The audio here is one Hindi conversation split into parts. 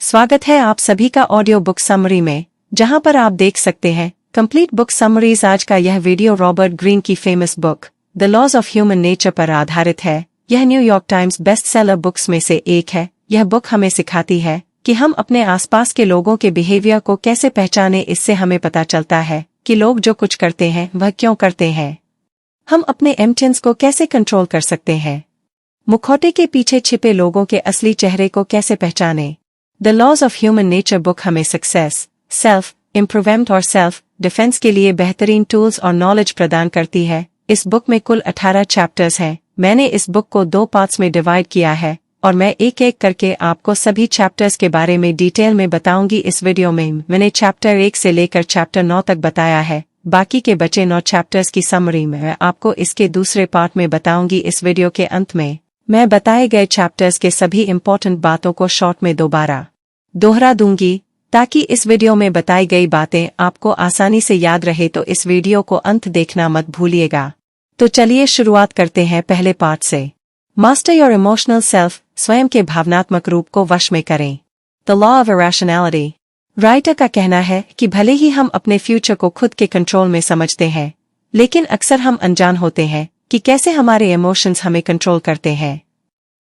स्वागत है आप सभी का ऑडियो बुक समरी में, जहां पर आप देख सकते हैं कंप्लीट बुक समरीज। आज का यह वीडियो रॉबर्ट ग्रीन की famous book the laws of human nature पर आधारित है। यह New York Times best seller books में से एक है। यह बुक हमें सिखाती है कि हम अपने आसपास के लोगों के बिहेवियर को कैसे पहचाने। इससे हमें पता चलता है कि लोग जो कुछ करते हैं वह क्यों करते हैं। हम अपने इमोशंस को कैसे कंट्रोल कर सकते हैं। मुखौटे के पीछे छिपे लोगों के असली चेहरे को कैसे पहचाने। The laws of human nature book हमें सक्सेस, सेल्फ इम्प्रूवमेंट और सेल्फ डिफेंस के लिए बेहतरीन टूल्स और नॉलेज प्रदान करती है। इस बुक में कुल 18 चैप्टर्स हैं। मैंने इस बुक को 2 पार्ट्स में डिवाइड किया है और मैं एक एक करके आपको सभी चैप्टर्स के बारे में डिटेल में बताऊंगी। इस वीडियो में मैंने चैप्टर 1 से लेकर चैप्टर 9 तक बताया है। बाकी के बचे 9 चैप्टर्स की समरी मैं आपको इसके दूसरे पार्ट में बताऊंगी। इस वीडियो के अंत में मैं बताए गए चैप्टर्स के सभी इंपॉर्टेंट बातों को शॉर्ट में दोबारा दोहरा दूंगी ताकि इस वीडियो में बताई गई बातें आपको आसानी से याद रहे। तो इस वीडियो को अंत देखना मत भूलिएगा। तो चलिए शुरुआत करते हैं पहले पार्ट से। मास्टर योर इमोशनल सेल्फ, स्वयं के भावनात्मक रूप को वश में करें। The law of irrationality. Writer का कहना है कि भले ही हम अपने फ्यूचर को खुद के कंट्रोल में समझते हैं, लेकिन अक्सर हम अनजान होते हैं कि कैसे हमारे इमोशंस हमें कंट्रोल करते हैं।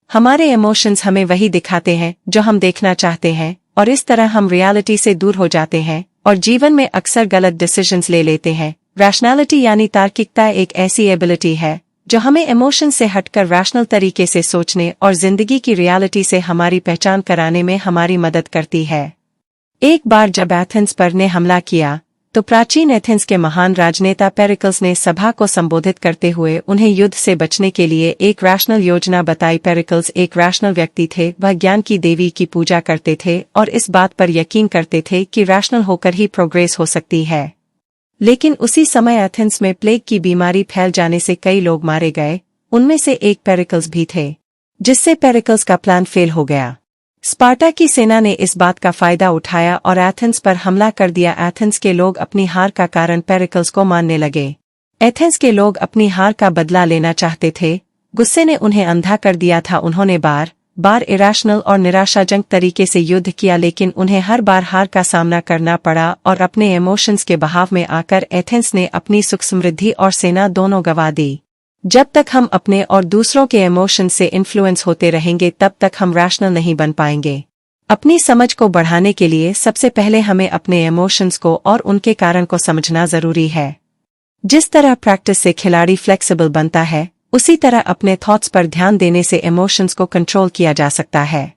हमारे इमोशंस हमें वही दिखाते हैं जो हम देखना चाहते हैं, और इस तरह हम रियलिटी से दूर हो जाते हैं और जीवन में अक्सर गलत डिसीजंस ले लेते हैं। रैशनैलिटी यानी तार्किकता एक ऐसी एबिलिटी है जो हमें इमोशन से हटकर रैशनल तरीके से सोचने और जिंदगी की रियलिटी से हमारी पहचान कराने में हमारी मदद करती है। एक बार जब एथेंस पर ने हमला किया तो प्राचीन एथेंस के महान राजनेता पेरिकल्स ने सभा को संबोधित करते हुए उन्हें युद्ध से बचने के लिए एक रैशनल योजना बताई। पेरिकल्स एक रैशनल व्यक्ति थे। वह ज्ञान की देवी की पूजा करते थे और इस बात पर यकीन करते थे कि रैशनल होकर ही प्रोग्रेस हो सकती है। लेकिन उसी समय एथेंस में प्लेग की बीमारी फैल जाने से कई लोग मारे गए। उनमें से एक पेरिकल्स भी थे, जिससे पेरिकल्स का प्लान फेल हो गया। स्पार्टा की सेना ने इस बात का फायदा उठाया और एथेंस पर हमला कर दिया। एथेंस के लोग अपनी हार का कारण पेरिकल्स को मानने लगे। एथेंस के लोग अपनी हार का बदला लेना चाहते थे। गुस्से ने उन्हें अंधा कर दिया था। उन्होंने बार बार इरेशनल और निराशाजनक तरीके से युद्ध किया, लेकिन उन्हें हर बार हार का सामना करना पड़ा और अपने इमोशंस के बहाव में आकर एथेंस ने अपनी सुख समृद्धि और सेना दोनों गंवा दी। जब तक हम अपने और दूसरों के इमोशन से इन्फ्लुएंस होते रहेंगे तब तक हम रैशनल नहीं बन पाएंगे। अपनी समझ को बढ़ाने के लिए सबसे पहले हमें अपने इमोशंस को और उनके कारण को समझना जरूरी है। जिस तरह प्रैक्टिस से खिलाड़ी फ्लेक्सिबल बनता है, उसी तरह अपने थॉट्स पर ध्यान देने से इमोशंस को कंट्रोल किया जा सकता है।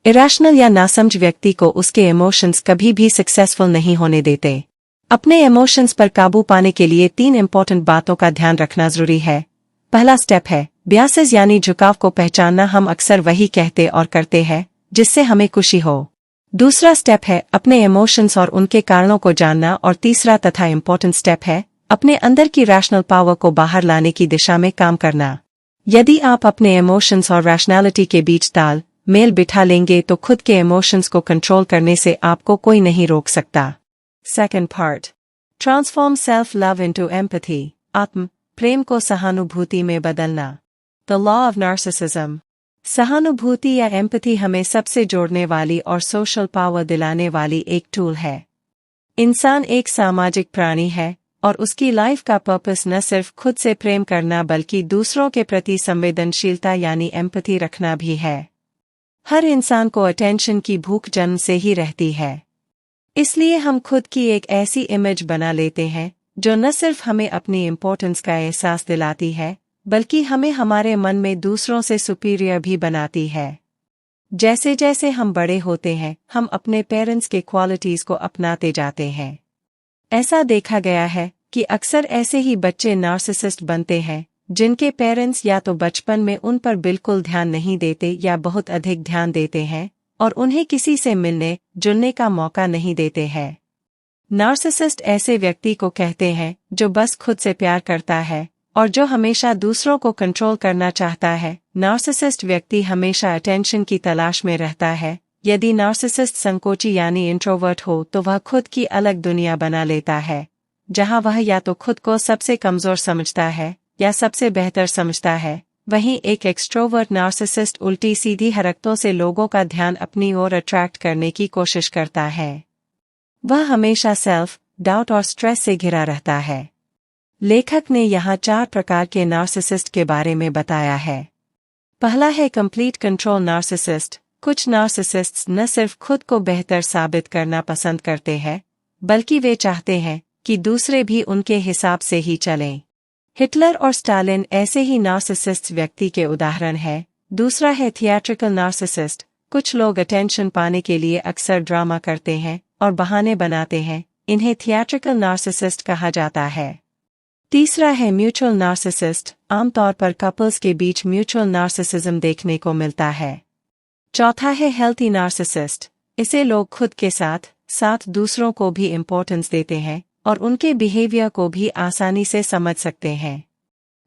इरेशनल या नासमझ व्यक्ति को उसके इमोशंस कभी भी सक्सेसफुल नहीं होने देते। अपने इमोशंस पर काबू पाने के लिए 3 इंपॉर्टेंट बातों का ध्यान रखना जरूरी है। पहला स्टेप है बियासेस यानी झुकाव को पहचानना। हम अक्सर वही कहते और करते हैं जिससे हमें खुशी हो। दूसरा स्टेप है अपने इमोशंस और उनके कारणों को जानना। और तीसरा तथा इम्पोर्टेंट स्टेप है अपने अंदर की रैशनल पावर को बाहर लाने की दिशा में काम करना। यदि आप अपने इमोशंस और रैशनैलिटी के बीच ताल मेल बिठा लेंगे तो खुद के इमोशंस को कंट्रोल करने से आपको कोई नहीं रोक सकता। Second part, transform self love into empathy. आत्म प्रेम को सहानुभूति में बदलना। The law of narcissism. सहानुभूति या एम्पैथी हमें सबसे जोड़ने वाली और सोशल पावर दिलाने वाली एक टूल है। इंसान एक सामाजिक प्राणी है और उसकी लाइफ का पर्पस न सिर्फ खुद से प्रेम करना बल्कि दूसरों के प्रति संवेदनशीलता यानी एम्पैथी रखना भी है। हर इंसान को अटेंशन की भूख जन्म से ही रहती है। इसलिए हम खुद की एक ऐसी इमेज बना लेते हैं जो न सिर्फ हमें अपनी इम्पोर्टेंस का एहसास दिलाती है बल्कि हमें हमारे मन में दूसरों से सुपीरियर भी बनाती है। जैसे जैसे हम बड़े होते हैं हम अपने पेरेंट्स के क्वालिटीज को अपनाते जाते हैं। ऐसा देखा गया है कि अक्सर ऐसे ही बच्चे नार्सिसिस्ट बनते हैं जिनके पेरेंट्स या तो बचपन में उन पर बिल्कुल ध्यान नहीं देते या बहुत अधिक ध्यान देते हैं और उन्हें किसी से मिलने जुलने का मौका नहीं देते हैं। नार्सिसिस्ट ऐसे व्यक्ति को कहते हैं जो बस खुद से प्यार करता है और जो हमेशा दूसरों को कंट्रोल करना चाहता है। नार्सिसिस्ट व्यक्ति हमेशा अटेंशन की तलाश में रहता है। यदि नार्सिसिस्ट संकोची यानी इंट्रोवर्ट हो तो वह खुद की अलग दुनिया बना लेता है, जहां वह या तो खुद को सबसे कमजोर समझता है या सबसे बेहतर समझता है। वहीं एक एक्सट्रोवर्ट नार्सिसिस्ट उल्टी सीधी हरकतों से लोगों का ध्यान अपनी ओर अट्रैक्ट करने की कोशिश करता है। वह हमेशा सेल्फ डाउट और स्ट्रेस से घिरा रहता है। लेखक ने यहाँ 4 प्रकार के नार्सिसिस्ट के बारे में बताया है। पहला है कंप्लीट कंट्रोल नार्सिसिस्ट। कुछ नार्सिसिस्ट्स न सिर्फ खुद को बेहतर साबित करना पसंद करते हैं, बल्कि वे चाहते हैं कि दूसरे भी उनके हिसाब से ही चलें। हिटलर और स्टालिन ऐसे ही नार्सिसिस्ट व्यक्ति के उदाहरण हैं। दूसरा है थिएट्रिकल नार्सिसिस्ट। कुछ लोग अटेंशन पाने के लिए अक्सर ड्रामा करते हैं और बहाने बनाते हैं। इन्हें थिएट्रिकल नार्सिसिस्ट कहा जाता है। तीसरा है म्यूचुअल नार्सिसिस्ट। आमतौर पर कपल्स के बीच म्यूचुअल नार्सिसिज्म देखने को मिलता है। चौथा है हेल्थी नार्सिसिस्ट। इसे लोग खुद के साथ साथ दूसरों को भी इम्पोर्टेंस देते हैं और उनके बिहेवियर को भी आसानी से समझ सकते हैं।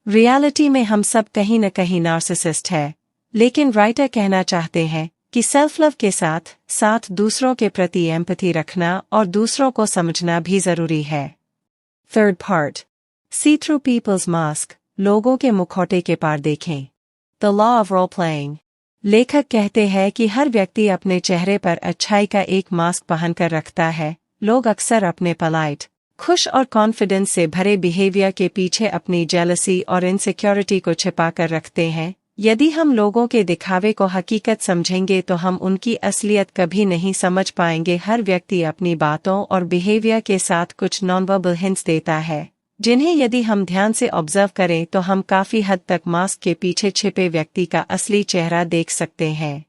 रियलिटी में हम सब कहीं न कहीं नार्सिसिस्ट है, लेकिन राइटर कहना चाहते हैं कि सेल्फ लव के साथ साथ दूसरों के प्रति एम्पैथी रखना और दूसरों को समझना भी जरूरी है। Third part, see through people's mask. लोगों के मुखौटे के पार देखें। The law of role playing. लेखक कहते हैं कि हर व्यक्ति अपने चेहरे पर अच्छाई का एक मास्क पहनकर रखता है। लोग अक्सर अपने पोलाइट, खुश और कॉन्फिडेंस से भरे बिहेवियर के पीछे अपनी जेलसी और इनसिक्योरिटी को छिपा कर रखते हैं। यदि हम लोगों के दिखावे को हकीकत समझेंगे तो हम उनकी असलियत कभी नहीं समझ पाएंगे। हर व्यक्ति अपनी बातों और बिहेवियर के साथ कुछ नॉनवर्बल हिंट्स देता है, जिन्हें यदि हम ध्यान से ऑब्जर्व करें तो हम काफी हद तक मास्क के पीछे छिपे व्यक्ति का असली चेहरा देख सकते हैं।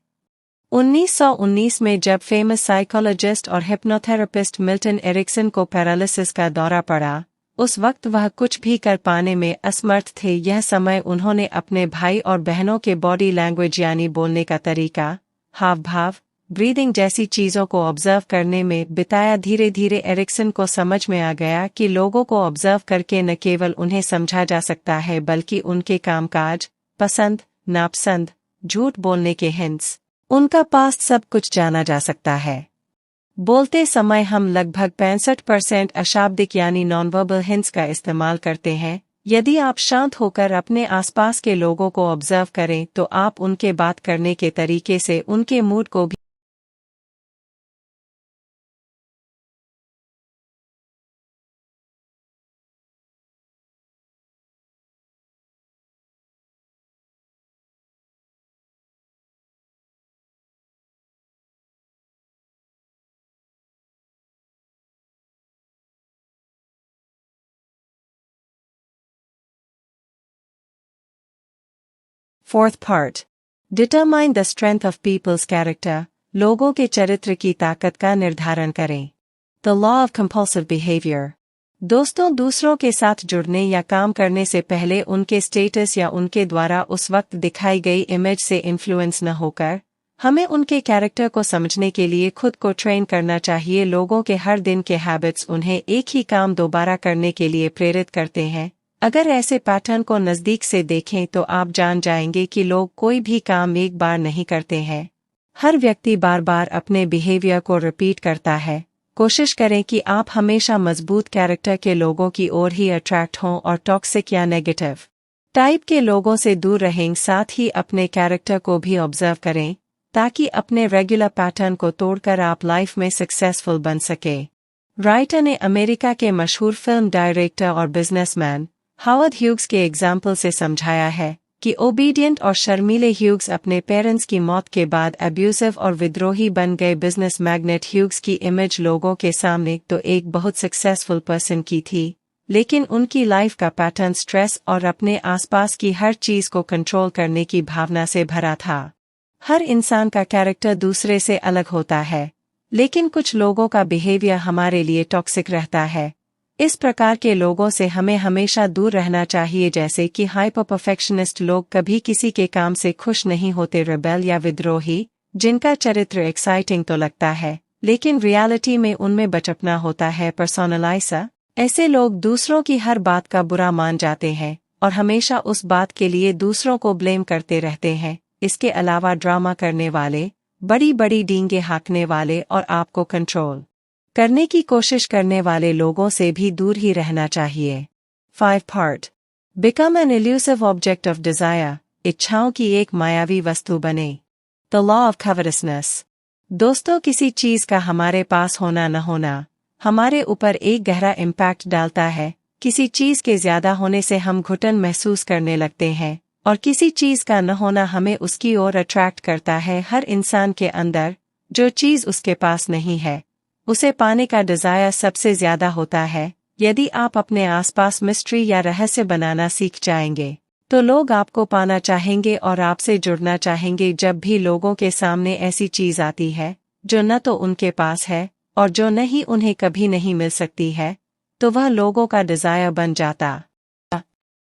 1919 में जब फेमस साइकोलॉजिस्ट और हिप्नोथेरेपिस्ट मिल्टन एरिक्सन को पैरालिसिस का दौरा पड़ा, उस वक्त वह कुछ भी कर पाने में असमर्थ थे। यह समय उन्होंने अपने भाई और बहनों के बॉडी लैंग्वेज यानी बोलने का तरीका, हाव भाव, ब्रीदिंग जैसी चीजों को ऑब्जर्व करने में बिताया। धीरे धीरे एरिक्सन को समझ में आ गया कि लोगों को ऑब्जर्व करके न केवल उन्हें समझा जा सकता है, बल्कि उनके कामकाज, पसंद, नापसंद, झूठ बोलने के हिंट्स, उनका पास्ट सब कुछ जाना जा सकता है। बोलते समय हम लगभग 65% अशाब्दिक यानी नॉनवर्बल हिंट्स का इस्तेमाल करते हैं। यदि आप शांत होकर अपने आसपास के लोगों को ऑब्जर्व करें तो आप उनके बात करने के तरीके से उनके मूड को भी fourth part, determine the strength of people's character. लोगों के चरित्र की ताकत का निर्धारण करें। The law of compulsive behaviour. दोस्तों, दूसरों के साथ जुड़ने या काम करने से पहले उनके स्टेटस या उनके द्वारा उस वक्त दिखाई गई इमेज से इन्फ्लुएंस न होकर हमें उनके कैरेक्टर को समझने के लिए खुद को ट्रेन करना चाहिए। लोगों के हर दिन के हैबिट्स उन्हें एक ही काम दोबारा करने के लिए प्रेरित करते हैं। अगर ऐसे पैटर्न को नज़दीक से देखें तो आप जान जाएंगे कि लोग कोई भी काम एक बार नहीं करते हैं। हर व्यक्ति बार बार अपने बिहेवियर को रिपीट करता है। कोशिश करें कि आप हमेशा मजबूत कैरेक्टर के लोगों की ओर ही अट्रैक्ट हों और टॉक्सिक या नेगेटिव टाइप के लोगों से दूर रहें। साथ ही अपने कैरेक्टर को भी ऑब्जर्व करें ताकि अपने रेगुलर पैटर्न को तोड़कर आप लाइफ में सक्सेसफुल बन सके। राइटर ने अमेरिका के मशहूर फिल्म डायरेक्टर और बिजनेसमैन हावर्ड ह्यूग्स के एग्जाम्पल से समझाया है कि ओबीडियंट और शर्मीले ह्यूग्स अपने पेरेंट्स की मौत के बाद अब्यूसिव और विद्रोही बन गए। बिजनेस मैग्नेट ह्यूग्स की इमेज लोगों के सामने तो एक बहुत सक्सेसफुल पर्सन की थी, लेकिन उनकी लाइफ का पैटर्न स्ट्रेस और अपने आसपास की हर चीज को कंट्रोल करने की भावना से भरा था। हर इंसान का कैरेक्टर दूसरे से अलग होता है, लेकिन कुछ लोगों का बिहेवियर हमारे लिए टॉक्सिक रहता है। इस प्रकार के लोगों से हमें हमेशा दूर रहना चाहिए, जैसे कि हाइपर परफेक्शनिस्ट लोग, कभी किसी के काम से खुश नहीं होते, रेबेल या विद्रोही, जिनका चरित्र एक्साइटिंग तो लगता है लेकिन रियलिटी में उनमें बचपना होता है, पर्सोनलाइजर। ऐसे लोग दूसरों की हर बात का बुरा मान जाते हैं और हमेशा उस बात के लिए दूसरों को ब्लेम करते रहते हैं। इसके अलावा ड्रामा करने वाले, बड़ी बड़ी डींगे हाँकने वाले और आपको कंट्रोल करने की कोशिश करने वाले लोगों से भी दूर ही रहना चाहिए। 5 part, become an illusive object of desire. इच्छाओं की एक मायावी वस्तु बने। The law of covetousness. दोस्तों, किसी चीज का हमारे पास होना न होना हमारे ऊपर एक गहरा इम्पैक्ट डालता है। किसी चीज के ज्यादा होने से हम घुटन महसूस करने लगते हैं, और किसी चीज का न होना हमें उसकी ओर अट्रैक्ट करता है। हर इंसान के अंदर जो चीज उसके पास नहीं है, उसे पाने का डिजायर सबसे ज्यादा होता है। यदि आप अपने आसपास मिस्ट्री या रहस्य बनाना सीख जाएंगे, तो लोग आपको पाना चाहेंगे और आपसे जुड़ना चाहेंगे। जब भी लोगों के सामने ऐसी चीज आती है जो न तो उनके पास है और जो न ही उन्हें कभी नहीं मिल सकती है, तो वह लोगों का डिजायर बन जाता।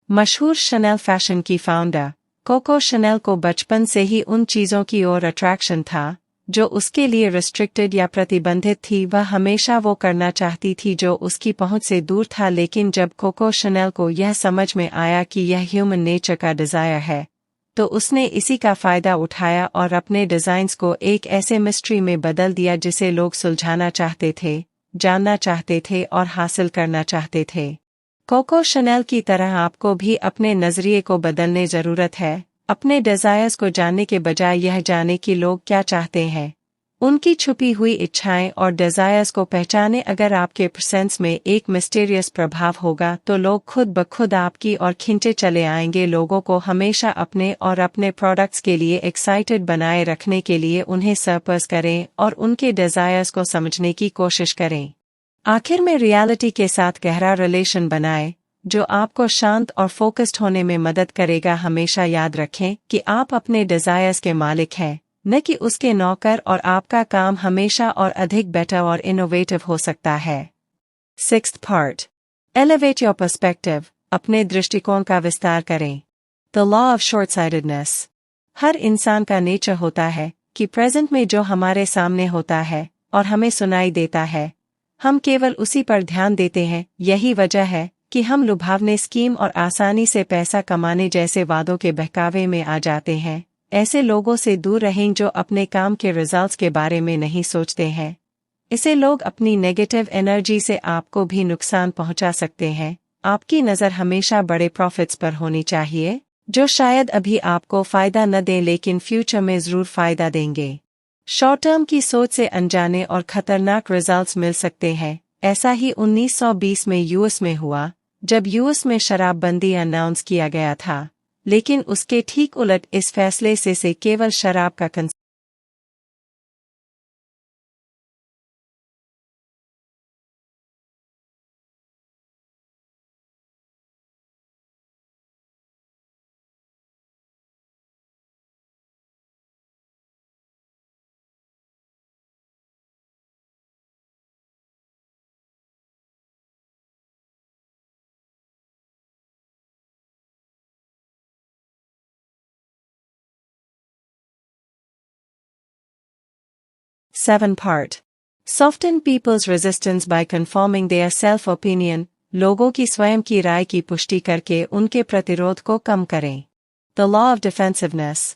मशहूर शनेल फैशन की फाउंडर कोको शनेल को बचपन से ही उन चीजों की ओर अट्रैक्शन था जो उसके लिए रिस्ट्रिक्टेड या प्रतिबंधित थी। वह हमेशा वो करना चाहती थी जो उसकी पहुंच से दूर था। लेकिन जब कोको शनेल को यह समझ में आया कि यह ह्यूमन नेचर का डिजायर है, तो उसने इसी का फायदा उठाया और अपने डिजाइन्स को एक ऐसे मिस्ट्री में बदल दिया जिसे लोग सुलझाना चाहते थे, जानना चाहते थे और हासिल करना चाहते थे। कोको शनेल की तरह आपको भी अपने नजरिए को बदलने जरूरत है। अपने डिजायर्स को जानने के बजाय यह जाने कि लोग क्या चाहते हैं, उनकी छुपी हुई इच्छाएं और डिजायर्स को पहचाने। अगर आपके प्रेजेंस में एक मिस्टीरियस प्रभाव होगा, तो लोग खुद ब खुद आपकी ओर खींचे चले आएंगे। लोगों को हमेशा अपने और अपने प्रोडक्ट्स के लिए एक्साइटेड बनाए रखने के लिए उन्हें सरप्राइज करें और उनके डिजायर्स को समझने की कोशिश करें। आखिर में रियलिटी के साथ गहरा रिलेशन बनाएं, जो आपको शांत और फोकस्ड होने में मदद करेगा। हमेशा याद रखें कि आप अपने डिजायर्स के मालिक हैं, न कि उसके नौकर, और आपका काम हमेशा और अधिक बेटर और इनोवेटिव हो सकता है। 6th part, elevate your perspective. अपने दृष्टिकोण का विस्तार करें। The law of short sightedness. हर इंसान का नेचर होता है कि प्रेजेंट में जो हमारे सामने होता है और हमें सुनाई देता है, हम केवल उसी पर ध्यान देते हैं। यही वजह है कि हम लुभावने स्कीम और आसानी से पैसा कमाने जैसे वादों के बहकावे में आ जाते हैं। ऐसे लोगों से दूर रहें जो अपने काम के रिजल्ट्स के बारे में नहीं सोचते हैं। इसे लोग अपनी नेगेटिव एनर्जी से आपको भी नुकसान पहुंचा सकते हैं। आपकी नज़र हमेशा बड़े प्रॉफिट्स पर होनी चाहिए, जो शायद अभी आपको फायदा न दें लेकिन फ्यूचर में जरूर फायदा देंगे। शॉर्ट टर्म की सोच से अनजाने और खतरनाक रिजल्ट्स मिल सकते हैं। ऐसा ही 1920 में यूएस में हुआ, जब यूएस में शराबबंदी अनाउंस किया गया था। लेकिन उसके ठीक उलट इस फैसले से केवल शराब का Seven part. Soften people's resistance by conforming their self-opinion. लोगों की स्वयं की राय की पुष्टि करके उनके प्रतिरोध को कम करें। The law of defensiveness.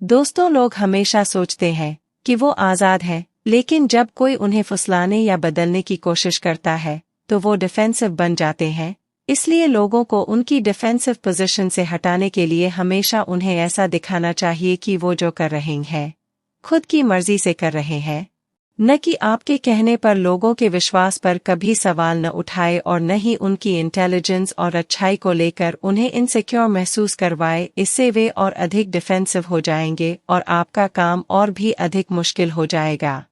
दोस्तों, लोग हमेशा सोचते हैं कि वो आज़ाद हैं, लेकिन जब कोई उन्हें फुसलाने या बदलने की कोशिश करता है, तो वो डिफेंसिव बन जाते हैं। इसलिए लोगों को उनकी डिफेंसिव पोजीशन से हटाने के लिए हमेशा उन्हें ऐसा दिखाना चाहिए कि वो जो कर रहे हैं, खुद की मर्जी से कर रहे हैं, न कि आपके कहने पर। लोगों के विश्वास पर कभी सवाल न उठाए और न ही उनकी इंटेलिजेंस और अच्छाई को लेकर उन्हें इनसिक्योर महसूस करवाए। इससे वे और अधिक डिफेंसिव हो जाएंगे और आपका काम और भी अधिक मुश्किल हो जाएगा।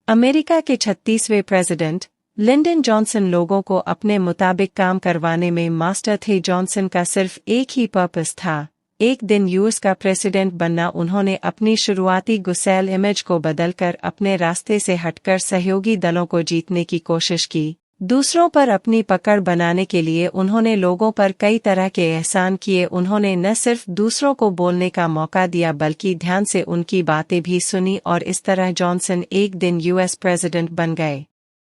अमेरिका के 36वें प्रेसिडेंट लिंडन जॉनसन लोगों को अपने मुताबिक काम करवाने में मास्टर थे। जॉनसन का सिर्फ एक ही पर्पस था, एक दिन यूएस का प्रेसिडेंट बनना। उन्होंने अपनी शुरुआती गुस्सैल इमेज को बदलकर अपने रास्ते से हटकर सहयोगी दलों को जीतने की कोशिश की। दूसरों पर अपनी पकड़ बनाने के लिए उन्होंने लोगों पर कई तरह के एहसान किए। उन्होंने न सिर्फ दूसरों को बोलने का मौका दिया, बल्कि ध्यान से उनकी बातें भी सुनी, और इस तरह जॉनसन एक दिन यूएस प्रेसिडेंट बन गए।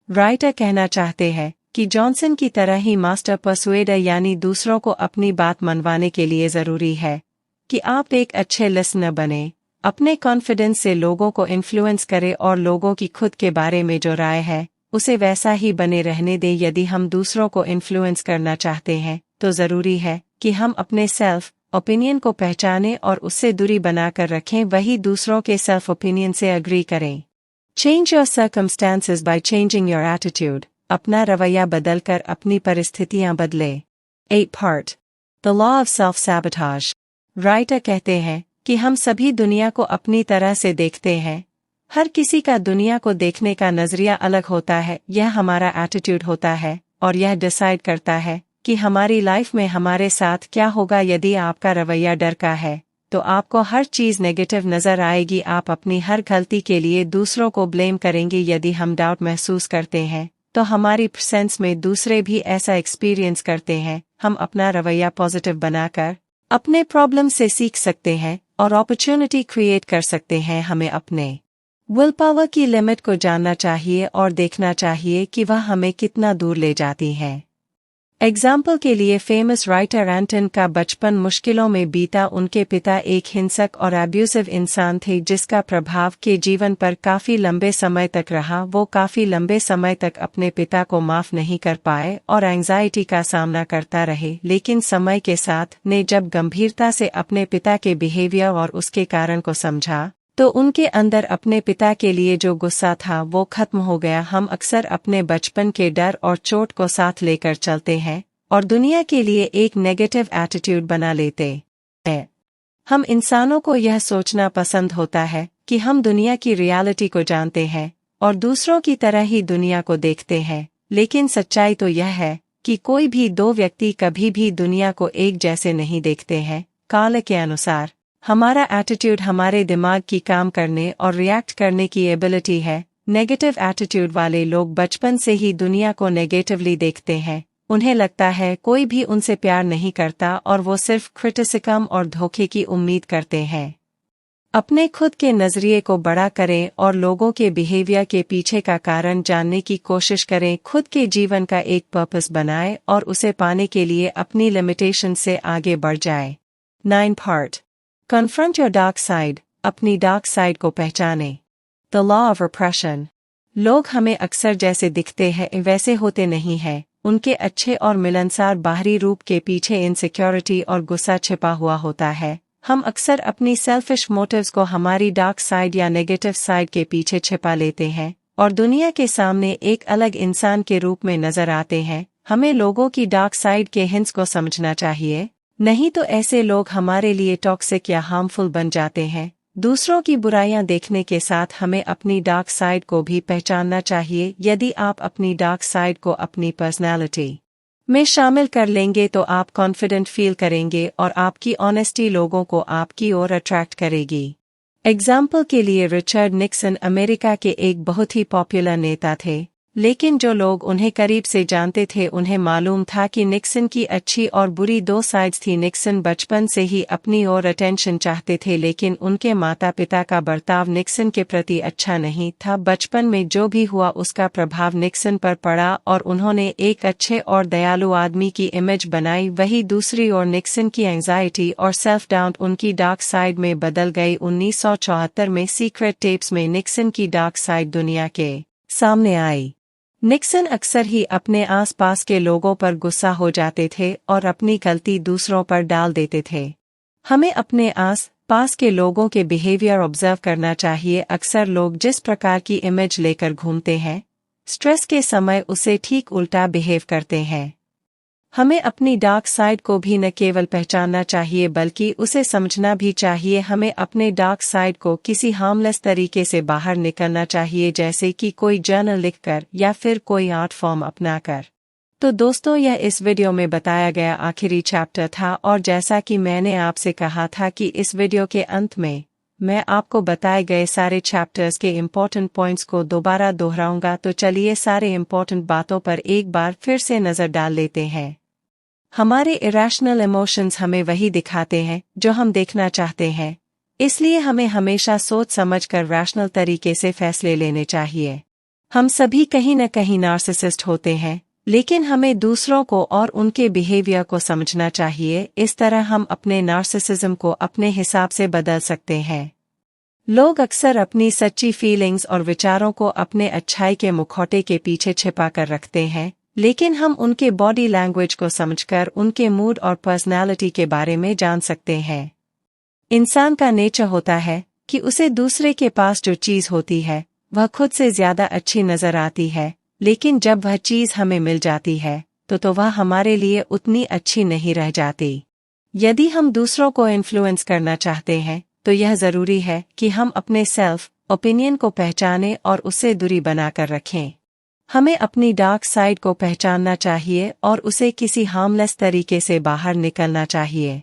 राइटर कहना चाहते हैं कि जॉनसन की तरह ही मास्टर पर्सुएडर, यानी दूसरों को अपनी बात मनवाने के लिए जरूरी है कि आप एक अच्छे लिसनर बने, अपने कॉन्फिडेंस से लोगों को इन्फ्लुएंस करें और लोगों की खुद के बारे में जो राय है उसे वैसा ही बने रहने दें। यदि हम दूसरों को इन्फ्लुएंस करना चाहते हैं, तो जरूरी है कि हम अपने सेल्फ ओपिनियन को पहचानें और उससे दूरी बनाकर रखें, वही दूसरों के सेल्फ ओपिनियन से अग्री करें। Change your circumstances by changing your attitude. अपना रवैया बदलकर अपनी परिस्थितियां बदले। 8 part the law of self sabotage. Writer कहते हैं कि हम सभी दुनिया को अपनी तरह से देखते हैं। हर किसी का दुनिया को देखने का नजरिया अलग होता है। यह हमारा एटीट्यूड होता है और यह डिसाइड करता है कि हमारी लाइफ में हमारे साथ क्या होगा। यदि आपका रवैया डर का है तो आपको हर चीज नेगेटिव नजर आएगी। आप अपनी हर गलती के लिए दूसरों को ब्लेम करेंगे। यदि हम डाउट महसूस करते हैं तो हमारी प्रेजेंस में दूसरे भी ऐसा एक्सपीरियंस करते हैं। हम अपना रवैया पॉजिटिव बनाकर अपने प्रॉब्लम से सीख सकते हैं और अपॉर्चुनिटी क्रिएट कर सकते हैं। हमें अपने विल पावर की लिमिट को जानना चाहिए और देखना चाहिए कि वह हमें कितना दूर ले जाती है। एग्जाम्पल के लिए फेमस राइटर एंटन का बचपन मुश्किलों में बीता। उनके पिता एक हिंसक और अब्यूसिव इंसान थे जिसका प्रभाव के जीवन पर काफी लंबे समय तक रहा। वो काफी लंबे समय तक अपने पिता को माफ नहीं कर पाए और एंजाइटी का सामना करता रहे। लेकिन समय के साथ ने जब गंभीरता से अपने पिता के बिहेवियर और उसके कारण को समझा तो उनके अंदर अपने पिता के लिए जो गुस्सा था वो खत्म हो गया। हम अक्सर अपने बचपन के डर और चोट को साथ लेकर चलते हैं और दुनिया के लिए एक नेगेटिव एटीट्यूड बना लेते हैं। हम इंसानों को यह सोचना पसंद होता है कि हम दुनिया की रियलिटी को जानते हैं और दूसरों की तरह ही दुनिया को देखते हैं। लेकिन सच्चाई तो यह है कि कोई भी दो व्यक्ति कभी भी दुनिया को एक जैसे नहीं देखते हैं। काल के अनुसार हमारा एटीट्यूड हमारे दिमाग की काम करने और रिएक्ट करने की एबिलिटी है। नेगेटिव एटीट्यूड वाले लोग बचपन से ही दुनिया को नेगेटिवली देखते हैं। उन्हें लगता है कोई भी उनसे प्यार नहीं करता और वो सिर्फ क्रिटिसिज्म और धोखे की उम्मीद करते हैं। अपने खुद के नजरिए को बड़ा करें और लोगों के बिहेवियर के पीछे का कारण जानने की कोशिश करें। खुद के जीवन का एक पर्पस बनाएं और उसे पाने के लिए अपनी लिमिटेशन से आगे बढ़ जाएं। 9 part confront your dark side. अपनी डार्क साइड को पहचानें। The law of repression. लोग हमें अक्सर जैसे दिखते हैं वैसे होते नहीं हैं। उनके अच्छे और मिलनसार बाहरी रूप के पीछे इनसिक्योरिटी और गुस्सा छिपा हुआ होता है। हम अक्सर अपनी सेल्फिश मोटिव्स को हमारी डार्क साइड या नेगेटिव साइड के पीछे छिपा लेते हैं और दुनिया के सामने एक अलग इंसान के रूप में नजर आते हैं। हमें लोगों की डार्क साइड के हिंट्स को समझना चाहिए, नहीं तो ऐसे लोग हमारे लिए टॉक्सिक या हार्मफुल बन जाते हैं। दूसरों की बुराइयां देखने के साथ हमें अपनी डार्क साइड को भी पहचानना चाहिए। यदि आप अपनी डार्क साइड को अपनी पर्सनैलिटी में शामिल कर लेंगे तो आप कॉन्फिडेंट फील करेंगे और आपकी ऑनेस्टी लोगों को आपकी ओर अट्रैक्ट करेगी। एग्जाम्पल के लिए रिचर्ड निक्सन अमेरिका के एक बहुत ही पॉपुलर नेता थे, लेकिन जो लोग उन्हें करीब से जानते थे उन्हें मालूम था कि निक्सन की अच्छी और बुरी दो साइड्स थी। निक्सन बचपन से ही अपनी ओर अटेंशन चाहते थे, लेकिन उनके माता पिता का बर्ताव निक्सन के प्रति अच्छा नहीं था। बचपन में जो भी हुआ उसका प्रभाव निक्सन पर पड़ा और उन्होंने एक अच्छे और दयालु आदमी की इमेज बनाई। वही दूसरी ओर निक्सन की एंजाइटी और सेल्फ डाउट उनकी डार्क साइड में बदल गई। 1974 में सीक्रेट टेप्स में निक्सन की डार्क साइड दुनिया के सामने आई। निक्सन अक्सर ही अपने आसपास के लोगों पर गुस्सा हो जाते थे और अपनी गलती दूसरों पर डाल देते थे। हमें अपने आस पास के लोगों के बिहेवियर ऑब्जर्व करना चाहिए। अक्सर लोग जिस प्रकार की इमेज लेकर घूमते हैं, स्ट्रेस के समय उसे ठीक उल्टा बिहेव करते हैं। हमें अपनी डार्क साइड को भी न केवल पहचानना चाहिए बल्कि उसे समझना भी चाहिए। हमें अपने डार्क साइड को किसी हार्मलेस तरीके से बाहर निकलना चाहिए, जैसे कि कोई जर्नल लिखकर या फिर कोई आर्ट फॉर्म अपनाकर। तो दोस्तों, यह इस वीडियो में बताया गया आखिरी चैप्टर था और जैसा कि मैंने आपसे कहा था कि इस वीडियो के अंत में मैं आपको बताए गए सारे चैप्टर्स के इम्पोर्टेंट पॉइंट्स को दोबारा दोहराऊंगा। तो चलिए सारे इम्पोर्टेंट बातों पर एक बार फिर से नजर डाल लेते हैं। हमारे इरेशनल इमोशंस हमें वही दिखाते हैं जो हम देखना चाहते हैं, इसलिए हमें हमेशा सोच समझकर रैशनल तरीके से फैसले लेने चाहिए। हम सभी कहीं न कहीं नार्सिसिस्ट होते हैं, लेकिन हमें दूसरों को और उनके बिहेवियर को समझना चाहिए। इस तरह हम अपने नार्सिसिज्म को अपने हिसाब से बदल सकते हैं। लोग अक्सर अपनी सच्ची फीलिंग्स और विचारों को अपने अच्छाई के मुखौटे के पीछे छिपा कर रखते हैं, लेकिन हम उनके बॉडी लैंग्वेज को समझकर उनके मूड और पर्सनालिटी के बारे में जान सकते हैं। इंसान का नेचर होता है कि उसे दूसरे के पास जो चीज़ होती है वह खुद से ज्यादा अच्छी नजर आती है, लेकिन जब वह चीज़ हमें मिल जाती है तो वह हमारे लिए उतनी अच्छी नहीं रह जाती। यदि हम दूसरों को इन्फ्लुएंस करना चाहते हैं तो यह जरूरी है कि हम अपने सेल्फ ओपिनियन को पहचानें और उससे दूरी बनाकर रखें। हमें अपनी डार्क साइड को पहचानना चाहिए और उसे किसी हार्मलेस तरीके से बाहर निकलना चाहिए।